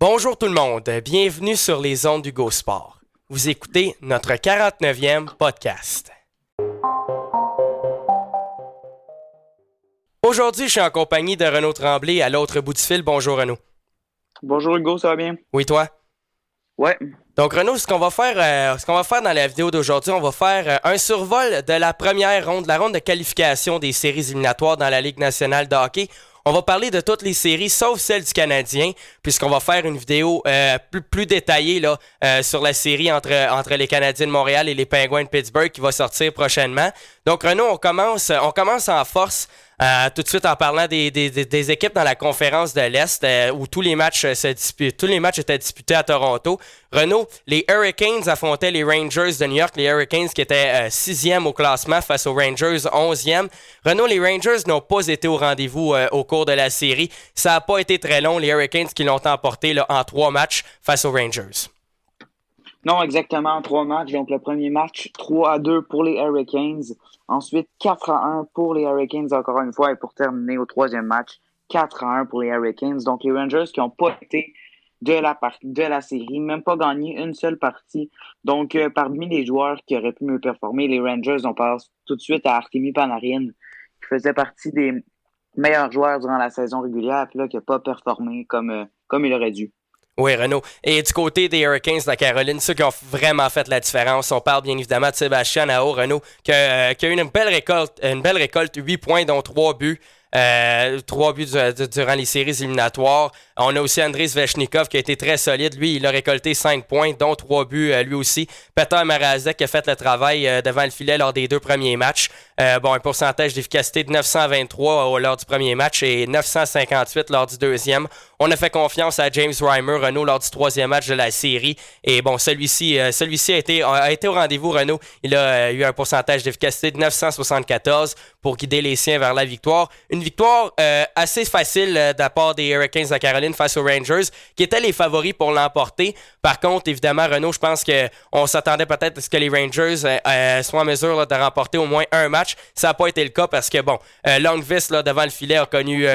Bonjour tout le monde, bienvenue sur les ondes d'Hugo Sport. Vous écoutez notre 49e podcast. Aujourd'hui, je suis en compagnie de Renaud Tremblay à l'autre bout du fil. Bonjour Renaud. Bonjour Hugo, ça va bien? Oui, toi? Ouais. Donc Renaud, ce qu'on va faire dans la vidéo d'aujourd'hui, on va faire un survol de la première ronde, la ronde de qualification des séries éliminatoires dans la Ligue nationale de hockey. On va parler de toutes les séries, sauf celle du Canadien, puisqu'on va faire une vidéo plus détaillée là, sur la série entre les Canadiens de Montréal et les Penguins de Pittsburgh qui va sortir prochainement. Donc Renaud, on commence en force. Tout de suite en parlant des équipes dans la conférence de l'Est où tous les matchs étaient disputés à Toronto. Renaud, les Hurricanes affrontaient les Rangers de New York, les Hurricanes qui étaient 6e au classement face aux Rangers 11e. Renaud, les Rangers n'ont pas été au rendez-vous au cours de la série. Ça n'a pas été très long, les Hurricanes qui l'ont emporté là, en 3 matchs face aux Rangers. Non, exactement, 3 matchs. Donc, le premier match, 3-2 pour les Hurricanes. Ensuite, 4-1 pour les Hurricanes, encore une fois. Et pour terminer au troisième match, 4-1 pour les Hurricanes. Donc, les Rangers qui n'ont pas été de la série, même pas gagné une seule partie. Donc, parmi les joueurs qui auraient pu mieux performer, les Rangers, on passe tout de suite à Artemi Panarin, qui faisait partie des meilleurs joueurs durant la saison régulière, puis là, qui n'a pas performé comme il aurait dû. Oui, Renaud. Et du côté des Hurricanes de la Caroline, ceux qui ont vraiment fait la différence, on parle bien évidemment de Sébastien Aho, Renaud, qui a eu une belle récolte, 8 points, dont 3 buts. 3 buts durant les séries éliminatoires. On a aussi Andrei Svechnikov qui a été très solide. Lui, il a récolté 5 points, dont 3 buts lui aussi. Peter Mrazek qui a fait le travail devant le filet lors des 2 premiers matchs. Un pourcentage d'efficacité de 923 lors du premier match et 958 lors du deuxième. On a fait confiance à James Reimer, Renaud, lors du 3e match de la série. Et bon, celui-ci a été au rendez-vous, Renaud. Il a eu un pourcentage d'efficacité de 974 pour guider les siens vers la victoire. Une victoire assez facile de la part des Hurricanes de Caroline face aux Rangers, qui étaient les favoris pour l'emporter. Par contre, évidemment, Renaud, je pense qu'on s'attendait peut-être à ce que les Rangers soient en mesure là, de remporter au moins un match. Ça n'a pas été le cas parce que, Lundqvist, là, devant le filet, a connu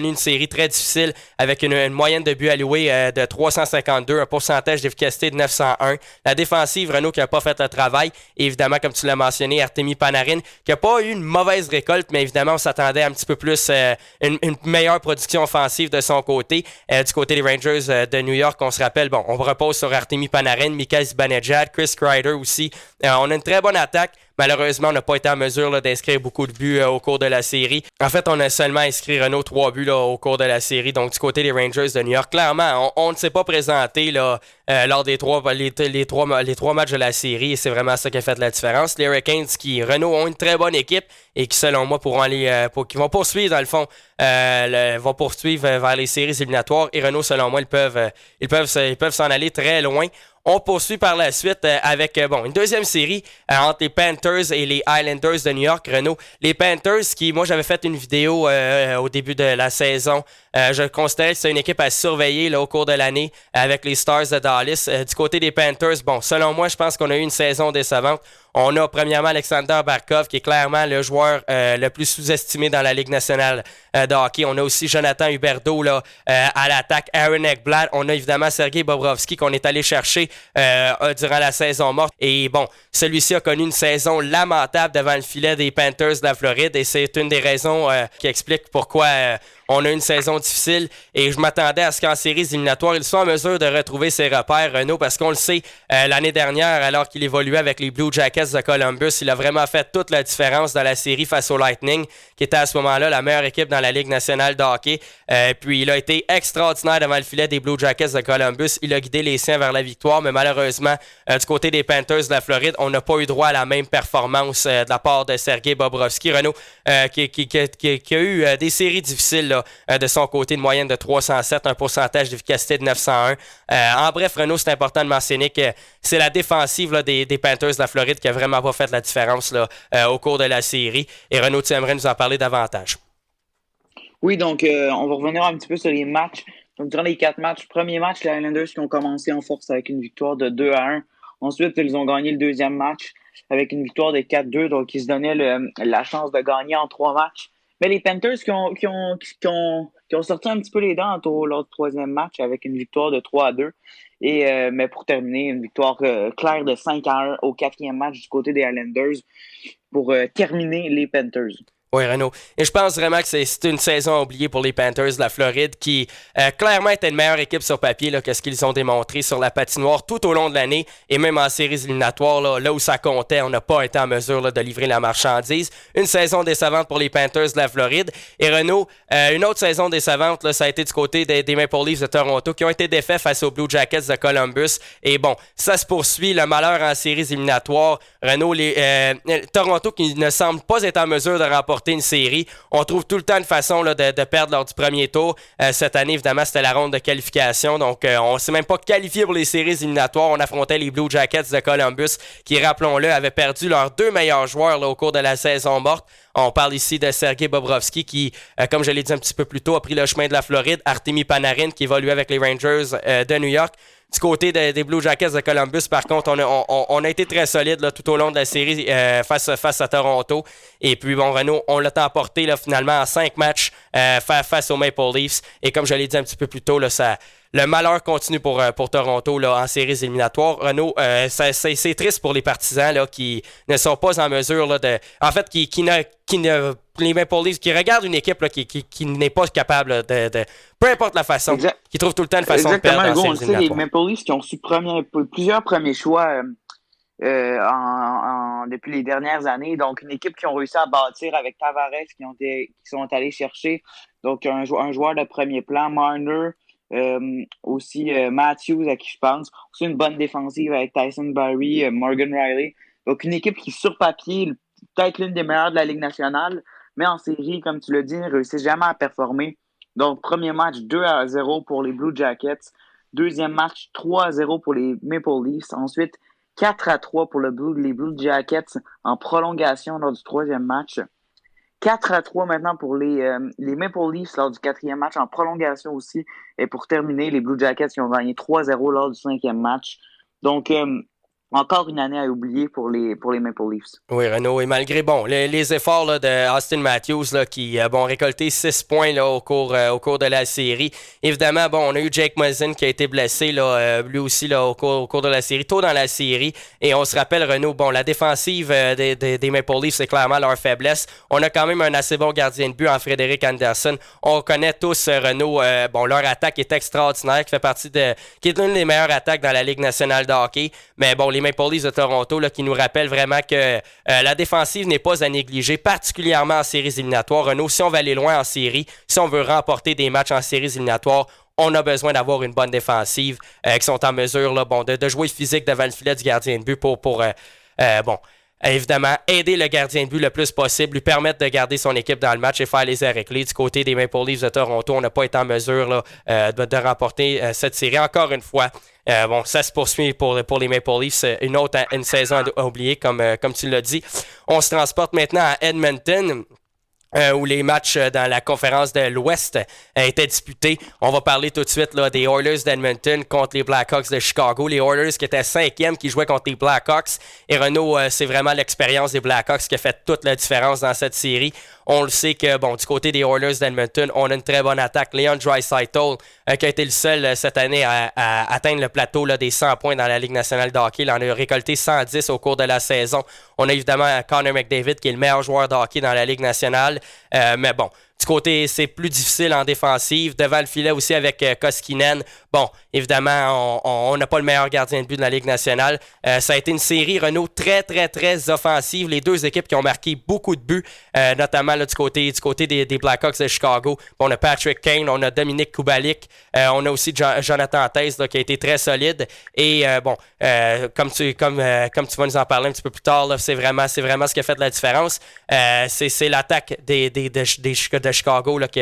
une série très difficile avec une moyenne de buts alloués de 352, un pourcentage d'efficacité de 901. La défensive, Renaud, qui n'a pas fait le travail. Et évidemment, comme tu l'as mentionné, Artemi Panarin, qui n'a pas eu une mauvaise récolte, mais évidemment, on s'attendait un petit peu plus une meilleure production offensive de son côté. Du côté des Rangers de New York, on se rappelle, on repose sur Artemi Panarin, Mikael Zibanejad, Chris Kreider aussi. On a une très bonne attaque. Malheureusement, on n'a pas été en mesure là, d'inscrire beaucoup de buts au cours de la série. En fait, on a seulement inscrit, Renaud, 3 buts là, au cours de la série. Donc, du côté des Rangers de New York, clairement, on ne s'est pas présenté là, lors des trois matchs de la série. Et c'est vraiment ça qui a fait la différence. Les Hurricanes qui, Renaud, ont une très bonne équipe et qui, selon moi, qui vont poursuivre, dans le fond, vont poursuivre vers les séries éliminatoires. Et Renaud, selon moi, ils peuvent s'en aller très loin. On poursuit par la suite avec une deuxième série entre les Panthers et les Islanders de New York, Renaud. Les Panthers qui, moi, j'avais fait une vidéo au début de la saison. Je considérais que c'est une équipe à surveiller là, au cours de l'année avec les Stars de Dallas. Du côté des Panthers, selon moi, je pense qu'on a eu une saison décevante. On a premièrement Alexander Barkov, qui est clairement le joueur le plus sous-estimé dans la Ligue nationale de hockey. On a aussi Jonathan Huberdeau là, à l'attaque, Aaron Ekblad. On a évidemment Sergei Bobrovsky qu'on est allé chercher durant la saison morte. Et celui-ci a connu une saison lamentable devant le filet des Panthers de la Floride. Et c'est une des raisons qui explique pourquoi on a une saison difficile. Et je m'attendais à ce qu'en séries éliminatoires, ils soient en mesure de retrouver ses repères, Renaud, parce qu'on le sait, l'année dernière, alors qu'il évoluait avec les Blue Jackets de Columbus, il a vraiment fait toute la différence dans la série face au Lightning, qui était à ce moment-là la meilleure équipe dans la Ligue nationale de hockey. Puis il a été extraordinaire devant le filet des Blue Jackets de Columbus. Il a guidé les siens vers la victoire, mais malheureusement, du côté des Panthers de la Floride, on n'a pas eu droit à la même performance de la part de Sergei Bobrovsky, Renaud, qui a eu des séries difficiles là, de son côté, de moyenne de 307, un pourcentage d'efficacité de 901. En bref, Renaud, c'est important de mentionner que c'est la défensive là, des Panthers de la Floride qui a vraiment pas fait la différence là, au cours de la série. Et Renaud, tu aimerais nous en parler davantage? Oui, donc on va revenir un petit peu sur les matchs. Donc, durant les 4 matchs, premier match, les Islanders qui ont commencé en force avec une victoire de 2-1. Ensuite, ils ont gagné le deuxième match avec une victoire de 4-2. Donc, ils se donnaient la chance de gagner en 3 matchs. Mais les Panthers qui ont qui ont sorti un petit peu les dents lors du troisième match avec une victoire de 3-2. Mais pour terminer, une victoire claire de 5-1 au quatrième match du côté des Islanders pour terminer les Panthers. Oui, Renaud. Et je pense vraiment que c'est une saison oubliée pour les Panthers de la Floride qui clairement étaient une meilleure équipe sur papier là, que ce qu'ils ont démontré sur la patinoire tout au long de l'année et même en séries éliminatoires, là où ça comptait, on n'a pas été en mesure là, de livrer la marchandise. Une saison décevante pour les Panthers de la Floride. Et Renaud, une autre saison décevante, là, ça a été du côté des Maple Leafs de Toronto qui ont été défaits face aux Blue Jackets de Columbus. Et bon, ça se poursuit, le malheur en séries éliminatoires. Renaud, Toronto qui ne semble pas être en mesure de remporter une série. On trouve tout le temps une façon là, de perdre lors du premier tour. Cette année, évidemment, c'était la ronde de qualification. Donc, on ne s'est même pas qualifié pour les séries éliminatoires. On affrontait les Blue Jackets de Columbus qui, rappelons-le, avaient perdu leurs deux meilleurs joueurs là, au cours de la saison morte. On parle ici de Sergei Bobrovsky qui, comme je l'ai dit un petit peu plus tôt, a pris le chemin de la Floride. Artemi Panarin qui évoluait avec les Rangers de New York. Du côté des Blue Jackets de Columbus, par contre, on a été très solide là, tout au long de la série face à Toronto. Et puis, bon, Renaud, on l'a emporté là, finalement en 5 matchs face aux Maple Leafs. Et comme je l'ai dit un petit peu plus tôt, là, le malheur continue pour Toronto là, en séries éliminatoires. Renaud, c'est triste pour les partisans là, qui ne sont pas en mesure là, de... En fait, les Maple Leafs qui regardent une équipe là, qui n'est pas capable de peu importe la façon, qui trouve tout le temps une façon de perdre dans séries éliminatoires. Les Maple Leafs qui ont su plusieurs premiers choix depuis les dernières années. Donc, une équipe qui ont réussi à bâtir avec Tavares qui sont allés chercher. Donc, un joueur de premier plan, Marner, aussi Matthews à qui je pense. Aussi une bonne défensive avec Tyson Barrie, Morgan Riley. Donc, une équipe qui, sur papier, peut-être l'une des meilleures de la Ligue nationale, mais en série, comme tu l'as dit, ne réussit jamais à performer. Donc, premier match 2-0 pour les Blue Jackets. Deuxième match 3-0 pour les Maple Leafs. Ensuite, 4-3 pour les Blue Jackets en prolongation lors du troisième match. 4-3 maintenant pour les Maple Leafs lors du quatrième match en prolongation aussi. Et pour terminer, les Blue Jackets qui ont gagné 3-0 lors du cinquième match. Donc, encore une année à oublier pour les Maple Leafs. Oui, Renaud. Et malgré les efforts là, de Austin Matthews là, qui a récolté 6 points là, au cours de la série. Évidemment, on a eu Jake Muzzin qui a été blessé là, lui aussi là, au cours de la série, tôt dans la série. Et on se rappelle, Renaud, la défensive des Maple Leafs, c'est clairement leur faiblesse. On a quand même un assez bon gardien de but en Frédéric Anderson. On connaît tous, Renaud, leur attaque est extraordinaire, qui est l'une des meilleures attaques dans la Ligue nationale de hockey. Mais les Maple Leafs de Toronto là, qui nous rappellent vraiment que la défensive n'est pas à négliger, particulièrement en séries éliminatoires. Renaud, si on veut aller loin en série, si on veut remporter des matchs en séries éliminatoires, on a besoin d'avoir une bonne défensive qui sont en mesure là, de jouer physique devant le filet du gardien de but pour évidemment, aider le gardien de but le plus possible, lui permettre de garder son équipe dans le match et faire les arrêts clés. Du côté des Maple Leafs de Toronto, on n'a pas été en mesure là, de remporter cette série. Encore une fois, ça se poursuit pour les Maple Leafs. Une saison à oublier, comme tu l'as dit. On se transporte maintenant à Edmonton. Où les matchs dans la conférence de l'Ouest étaient disputés. On va parler tout de suite là, des Oilers d'Edmonton contre les Blackhawks de Chicago. Les Oilers qui étaient 5e, qui jouaient contre les Blackhawks. Et Renaud, c'est vraiment l'expérience des Blackhawks qui a fait toute la différence dans cette série. On le sait que, du côté des Oilers d'Edmonton, on a une très bonne attaque. Leon Draisaitl, qui a été le seul cette année à atteindre le plateau là, des 100 points dans la Ligue nationale de hockey. Il en a récolté 110 au cours de la saison. On a évidemment Connor McDavid, qui est le meilleur joueur de hockey dans la Ligue nationale. Mais du côté, c'est plus difficile en défensive. Devant le filet aussi avec Koskinen. Évidemment, on n'a pas le meilleur gardien de but de la Ligue nationale. Ça a été une série, Renaud, très, très, très offensive. Les deux équipes qui ont marqué beaucoup de buts, notamment là, du côté des Blackhawks de Chicago. On a Patrick Kane, on a Dominic Kubalik, on a aussi Jonathan Toews là, qui a été très solide. Et comme tu vas nous en parler un petit peu plus tard, là, c'est vraiment ce qui a fait la différence. C'est l'attaque de Chicago là, qui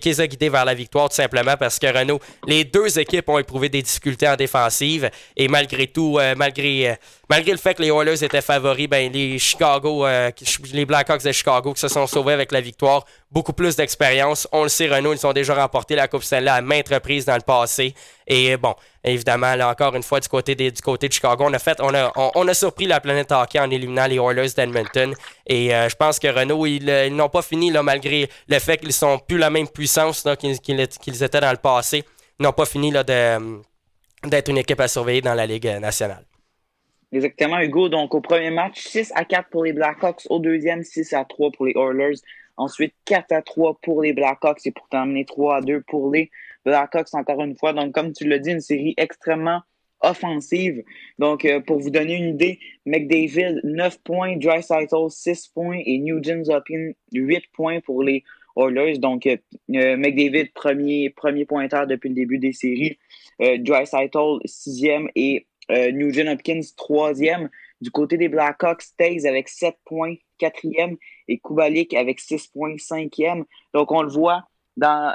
les a guidés vers la victoire, tout simplement parce que, Renaud, les deux équipes ont éprouvé des difficultés en défensive et malgré tout, malgré le fait que les Oilers étaient favoris, les Blackhawks de Chicago qui se sont sauvés avec la victoire, beaucoup plus d'expérience. On le sait, Renault, ils ont déjà remporté la Coupe Stanley à maintes reprises dans le passé. Et bon, évidemment, là encore une fois, du côté de Chicago, on a surpris la planète hockey en éliminant les Oilers d'Edmonton. Et je pense que Renault, ils n'ont pas fini, là, malgré le fait qu'ils sont plus la même puissance là, qu'ils étaient dans le passé. Ils n'ont pas fini là, d'être une équipe à surveiller dans la Ligue nationale. Exactement, Hugo. Donc, au premier match, 6-4 pour les Blackhawks. Au deuxième, 6-3 pour les Oilers. Ensuite, 4-3 pour les Blackhawks et pour terminer 3-2 pour les Blackhawks encore une fois. Donc, comme tu l'as dit, une série extrêmement offensive. Donc, pour vous donner une idée, McDavid, 9 points, Draisaitl, 6 points et Nugent-Hopkins, 8 points pour les Oilers. Donc, McDavid, premier pointeur depuis le début des séries. Draisaitl, 6e et Nugent-Hopkins, 3e. Du côté des Blackhawks, Taves avec 7 points, 4e, et Kubalik avec 6 points, 5e. Donc, on le voit, dans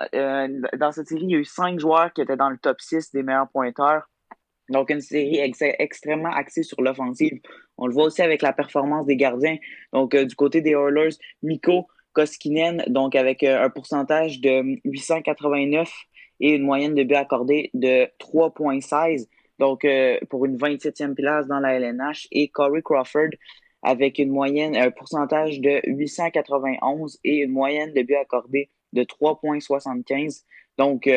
cette série, il y a eu 5 joueurs qui étaient dans le top 6 des meilleurs pointeurs. Donc, une série extrêmement axée sur l'offensive. On le voit aussi avec la performance des gardiens. Donc, du côté des Oilers, Mikko Koskinen, donc avec un pourcentage de 889 et une moyenne de buts accordés de 3,16. Donc, pour une 27e place dans la LNH. Et Corey Crawford avec un pourcentage de 891 et une moyenne de buts accordés de 3,75. Donc,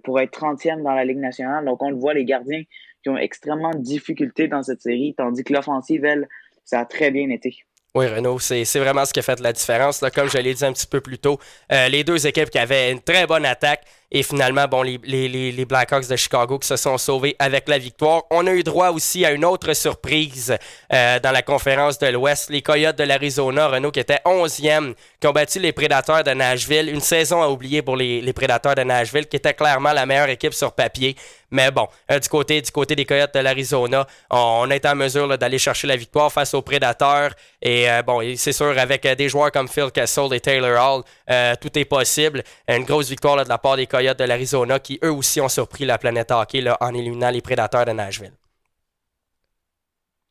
pour être 30e dans la Ligue nationale. Donc, on le voit, les gardiens qui ont extrêmement de difficultés dans cette série, tandis que l'offensive, elle, ça a très bien été. Oui, Renaud, c'est vraiment ce qui a fait la différence. Là, comme je l'ai dit un petit peu plus tôt, les deux équipes qui avaient une très bonne attaque et finalement, bon, les Blackhawks de Chicago qui se sont sauvés avec la victoire. On a eu droit aussi à une autre surprise dans la conférence de l'Ouest. Les Coyotes de l'Arizona, Renaud, qui étaient 11e, qui ont battu les Prédateurs de Nashville. Une saison à oublier pour les Prédateurs de Nashville, qui était clairement la meilleure équipe sur papier. Mais bon, du côté des Coyotes de l'Arizona, on a été en mesure là, d'aller chercher la victoire face aux Prédateurs. Et bon, c'est sûr, avec des joueurs comme Phil Kessel et Taylor Hall, tout est possible. Une grosse victoire là, de la part des Coyotes de l'Arizona qui, eux aussi, ont surpris la planète hockey là, en éliminant les Prédateurs de Nashville.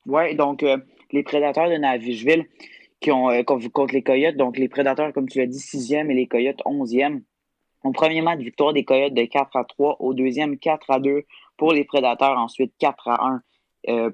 Oui, donc les Prédateurs de Nashville qui ont contre les Coyotes. Donc, les Prédateurs, comme tu l'as dit, 6e et les Coyotes 11e. Au premier match, victoire des Coyotes de 4-3. Au deuxième, 4-2 pour les Prédateurs. Ensuite, 4-1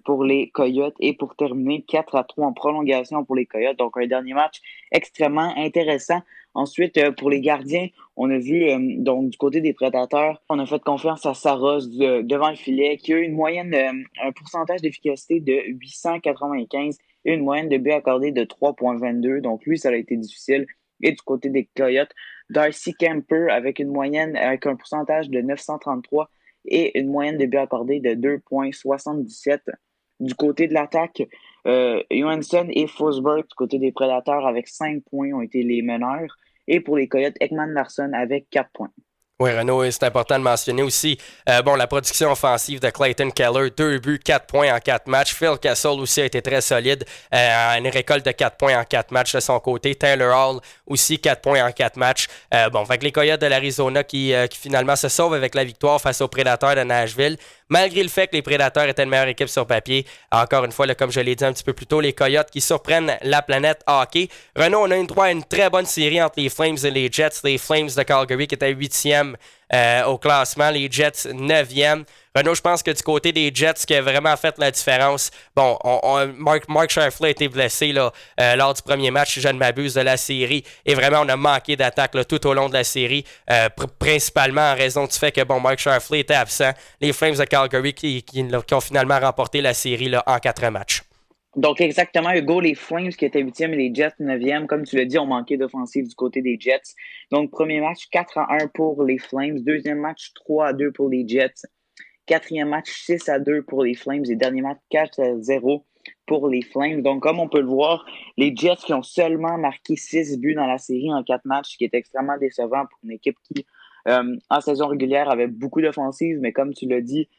pour les Coyotes. Et pour terminer, 4-3 en prolongation pour les Coyotes. Donc, un dernier match extrêmement intéressant. Ensuite, pour les gardiens, on a vu, donc du côté des Prédateurs, on a fait confiance à Saros devant le filet, qui a eu une moyenne, un pourcentage d'efficacité de 895 et une moyenne de buts accordés de 3,22. Donc, lui, ça a été difficile. Et du côté des Coyotes, Darcy Kemper avec un pourcentage de 933 et une moyenne de buts accordés de 2,77. Du côté de l'attaque, Johansson et Forsberg, du côté des Prédateurs, avec 5 points, ont été les meneurs. Et pour les Coyotes, Ekman-Larsson avec 4 points. Oui, Renaud, c'est important de mentionner aussi la production offensive de Clayton Keller, 2 buts, 4 points en 4 matchs. Phil Kessel aussi a été très solide, une récolte de 4 points en 4 matchs de son côté. Taylor Hall aussi 4 points en 4 matchs. Fait les Coyotes de l'Arizona qui finalement se sauvent avec la victoire face aux Prédateurs de Nashville. Malgré le fait que les Prédateurs étaient une meilleure équipe sur papier, encore une fois, là, comme je l'ai dit un petit peu plus tôt, les Coyotes qui surprennent la planète hockey. Renaud, on a eu droit à une très bonne série entre les Flames et les Jets. Les Flames de Calgary qui étaient 8e au classement, les Jets 9e. Renaud, je pense que du côté des Jets, ce qui a vraiment fait la différence, bon, Mark Scheifele a été blessé là, lors du premier match, si je ne m'abuse, de la série. Et vraiment, on a manqué d'attaque là, tout au long de la série, principalement en raison du fait que bon, Mark Scheifele était absent. Les Flames de Calgary qui ont finalement remporté la série là, en 4 matchs. Donc, exactement, Hugo, les Flames qui étaient 8e et les Jets 9e, comme tu l'as dit, ont manqué d'offensive du côté des Jets. Donc, premier match, 4-1 pour les Flames. Deuxième match, 3-2 pour les Jets. Quatrième match, 6-2 pour les Flames. Et dernier match, 4-0 pour les Flames. Donc, comme on peut le voir, les Jets qui ont seulement marqué 6 buts dans la série en 4 matchs, ce qui est extrêmement décevant pour une équipe qui, en saison régulière, avait beaucoup d'offensive. Mais comme tu l'as dit,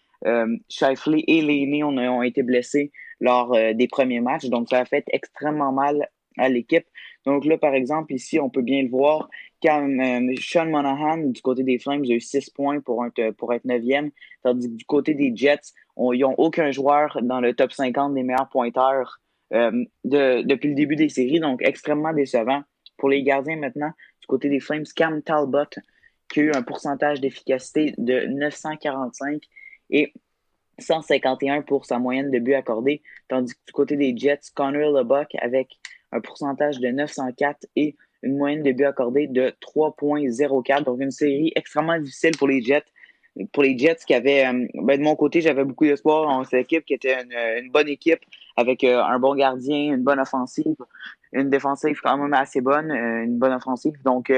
Scheifele et Laine ont été blessés lors des premiers matchs. Donc, ça a fait extrêmement mal à l'équipe. Donc là, par exemple, ici, on peut bien le voir, quand Sean Monahan, du côté des Flames, a eu 6 points pour être 9e, tandis que du côté des Jets, ils n'ont aucun joueur dans le top 50 des meilleurs pointeurs depuis le début des séries, donc extrêmement décevant. Pour les gardiens maintenant, Du côté des Flames, Cam Talbot, qui a eu un pourcentage d'efficacité de 945 et 151 pour sa moyenne de buts accordés, tandis que du côté des Jets, Connor Leboeck avec un pourcentage de 904 et une moyenne de buts accordés de 3,04. Donc, une série extrêmement difficile pour les Jets. Pour les Jets qui avaient, de mon côté, j'avais beaucoup d'espoir en cette équipe qui était une bonne équipe avec un bon gardien, une bonne offensive, une défensive quand même assez bonne, une bonne offensive. Donc,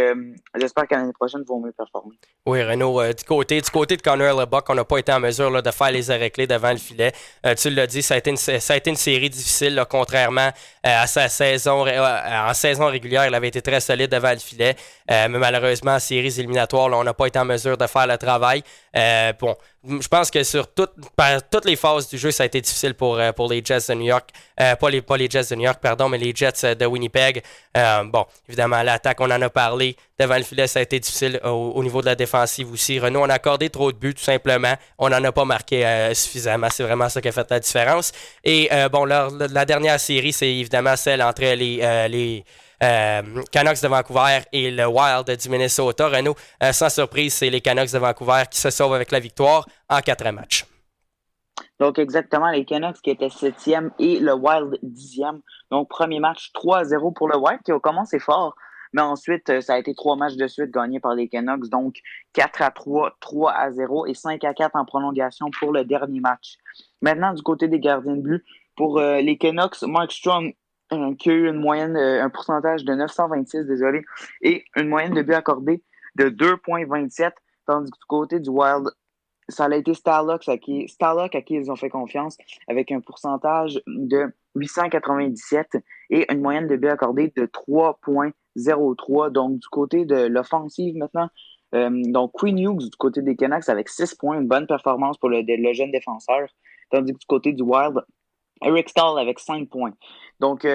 j'espère que l'année prochaine, ils vont mieux performer. Oui, Renaud, du côté de Connor Leboeck, on n'a pas été en mesure là, de faire les arrêts clés devant le filet. Tu l'as dit, ça a été une série difficile, là, contrairement à sa saison. En saison régulière, il avait été très solide devant le filet. Mais malheureusement, en séries éliminatoires, là, on n'a pas été en mesure de faire le travail. Je pense que par toutes les phases du jeu, ça a été difficile pour les Jets de New York. Pas les Jets de New York, pardon, mais les Jets de Winnipeg. Évidemment, l'attaque, on en a parlé. Devant le filet, ça a été difficile au niveau de la défensive aussi. Renaud, on a accordé trop de buts, tout simplement. On n'en a pas marqué suffisamment. C'est vraiment ça qui a fait la différence. Et la dernière série, c'est évidemment celle entre les Canucks de Vancouver et le Wild du Minnesota. Renaud, sans surprise, c'est les Canucks de Vancouver qui se sauvent avec la victoire en 4 matchs. Donc, exactement, les Canucks qui étaient 7e et le Wild 10e. Donc, premier match 3-0 pour le Wild qui a commencé fort. Mais ensuite, ça a été 3 matchs de suite gagnés par les Canucks. Donc, 4-3, 3-0 et 5-4 en prolongation pour le dernier match. Maintenant, du côté des gardiens de but, pour les Canucks, Mark Strong qui a eu une moyenne, un pourcentage de 926, et une moyenne de buts accordés de 2,27, tandis que du côté du Wild, ça a été Starlock à qui ils ont fait confiance avec un pourcentage de 897 et une moyenne de buts accordés de 3,03. Donc, du côté de l'offensive maintenant, donc Quinn Hughes du côté des Canucks avec 6 points, une bonne performance pour le jeune défenseur, tandis que du côté du Wild, Eric Staal avec 5 points. Donc,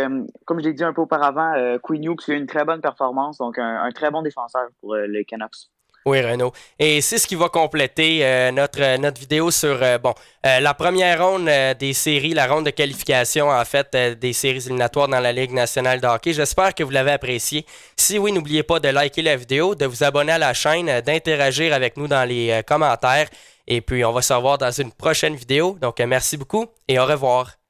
comme je l'ai dit un peu auparavant, Quinn Hughes a eu une très bonne performance, donc un très bon défenseur pour les Canucks. Oui, Renaud. Et c'est ce qui va compléter notre vidéo sur la première ronde des séries, la ronde de qualification, en fait, des séries éliminatoires dans la Ligue nationale de hockey. J'espère que vous l'avez apprécié. Si oui, n'oubliez pas de liker la vidéo, de vous abonner à la chaîne, d'interagir avec nous dans les commentaires. Et puis, on va se revoir dans une prochaine vidéo. Donc, merci beaucoup et au revoir.